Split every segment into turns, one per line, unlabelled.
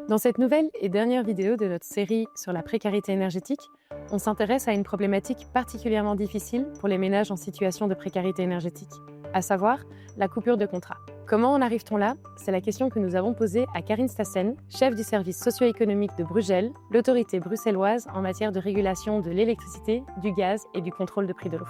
Dans cette nouvelle et dernière vidéo de notre série sur la précarité énergétique, on s'intéresse à une problématique particulièrement difficile pour les ménages en situation de précarité énergétique, à savoir la coupure de contrat. Comment en arrive-t-on là? C'est la question que nous avons posée à Karine Stassen, chef du service socio-économique de Brugel, l'autorité bruxelloise en matière de régulation de l'électricité, du gaz et du contrôle de prix de l'eau.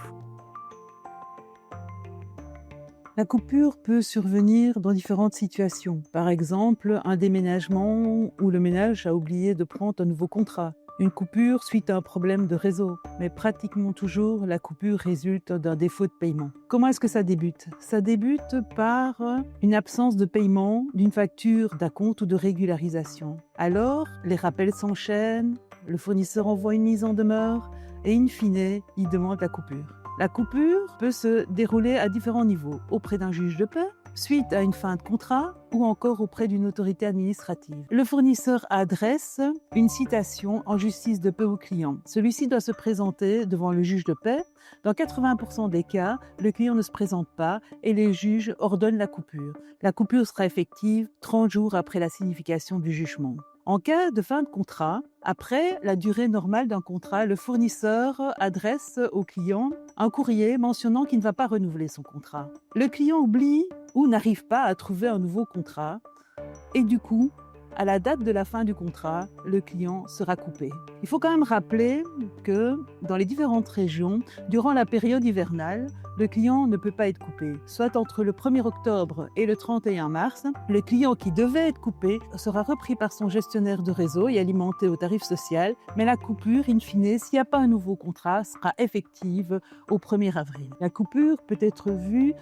La coupure peut survenir dans différentes situations. Par exemple, un déménagement où le ménage a oublié de prendre un nouveau contrat. Une coupure suite à un problème de réseau. Mais pratiquement toujours, la coupure résulte d'un défaut de paiement. Comment est-ce que ça débute? Ça débute par une absence de paiement d'une facture d'acompte ou de régularisation. Alors, les rappels s'enchaînent, le fournisseur envoie une mise en demeure et in fine, il demande la coupure. La coupure peut se dérouler à différents niveaux, auprès d'un juge de paix, suite à une fin de contrat ou encore auprès d'une autorité administrative. Le fournisseur adresse une citation en justice de paix au client. Celui-ci doit se présenter devant le juge de paix. Dans 80% des cas, le client ne se présente pas et les juges ordonnent la coupure. La coupure sera effective 30 jours après la signification du jugement. En cas de fin de contrat, après la durée normale d'un contrat, le fournisseur adresse au client un courrier mentionnant qu'il ne va pas renouveler son contrat. Le client oublie ou n'arrive pas à trouver un nouveau contrat et du coup, à la date de la fin du contrat, le client sera coupé. Il faut quand même rappeler que dans les différentes régions, durant la période hivernale, le client ne peut pas être coupé. Soit entre le 1er octobre et le 31 mars, le client qui devait être coupé sera repris par son gestionnaire de réseau et alimenté au tarif social, mais la coupure, in fine, s'il n'y a pas un nouveau contrat, sera effective au 1er avril. La coupure peut être vue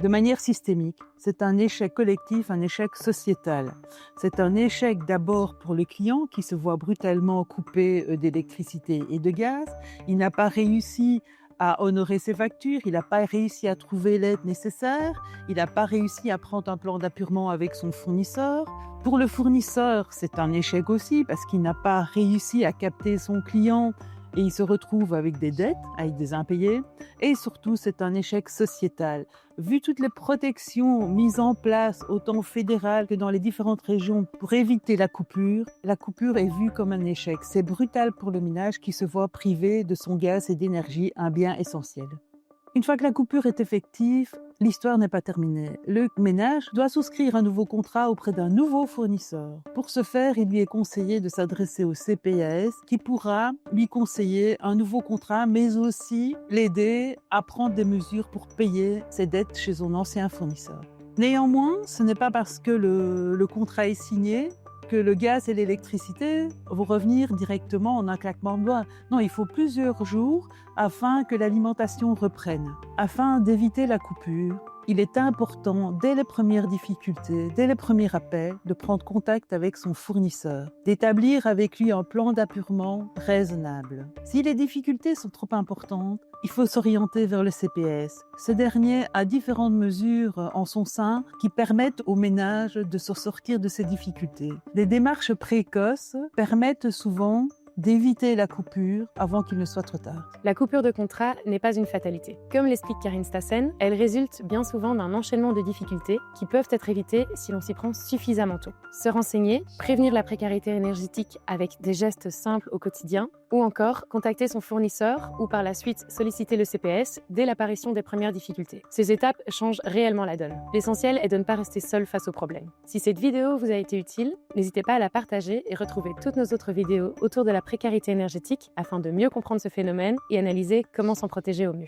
de manière systémique. C'est un échec collectif, un échec sociétal. C'est un échec d'abord pour le client qui se voit brutalement coupé d'électricité et de gaz. Il n'a pas réussi à honorer ses factures, il n'a pas réussi à trouver l'aide nécessaire, il n'a pas réussi à prendre un plan d'appurement avec son fournisseur. Pour le fournisseur, c'est un échec aussi parce qu'il n'a pas réussi à capter son client et il se retrouve avec des dettes, avec des impayés. Et surtout, c'est un échec sociétal. Vu toutes les protections mises en place, autant fédérales que dans les différentes régions, pour éviter la coupure est vue comme un échec. C'est brutal pour le ménage qui se voit privé de son gaz et d'énergie, un bien essentiel. Une fois que la coupure est effective, l'histoire n'est pas terminée. Le ménage doit souscrire un nouveau contrat auprès d'un nouveau fournisseur. Pour ce faire, il lui est conseillé de s'adresser au CPAS qui pourra lui conseiller un nouveau contrat, mais aussi l'aider à prendre des mesures pour payer ses dettes chez son ancien fournisseur. Néanmoins, ce n'est pas parce que le contrat est signé que le gaz et l'électricité vont revenir directement en un claquement de doigts. Non, il faut plusieurs jours afin que l'alimentation reprenne. Afin d'éviter la coupure, il est important, dès les premières difficultés, dès les premiers appels, de prendre contact avec son fournisseur, d'établir avec lui un plan d'appurement raisonnable. Si les difficultés sont trop importantes, il faut s'orienter vers le CPS. Ce dernier a différentes mesures en son sein qui permettent aux ménages de se sortir de ces difficultés. Les démarches précoces permettent souvent d'éviter la coupure avant qu'il ne soit trop tard.
La coupure de contrat n'est pas une fatalité. Comme l'explique Karine Stassen, elle résulte bien souvent d'un enchaînement de difficultés qui peuvent être évitées si l'on s'y prend suffisamment tôt. Se renseigner, prévenir la précarité énergétique avec des gestes simples au quotidien, ou encore contacter son fournisseur ou par la suite solliciter le CPS dès l'apparition des premières difficultés. Ces étapes changent réellement la donne. L'essentiel est de ne pas rester seul face aux problèmes. Si cette vidéo vous a été utile, n'hésitez pas à la partager et retrouver toutes nos autres vidéos autour de la précarité énergétique afin de mieux comprendre ce phénomène et analyser comment s'en protéger au mieux.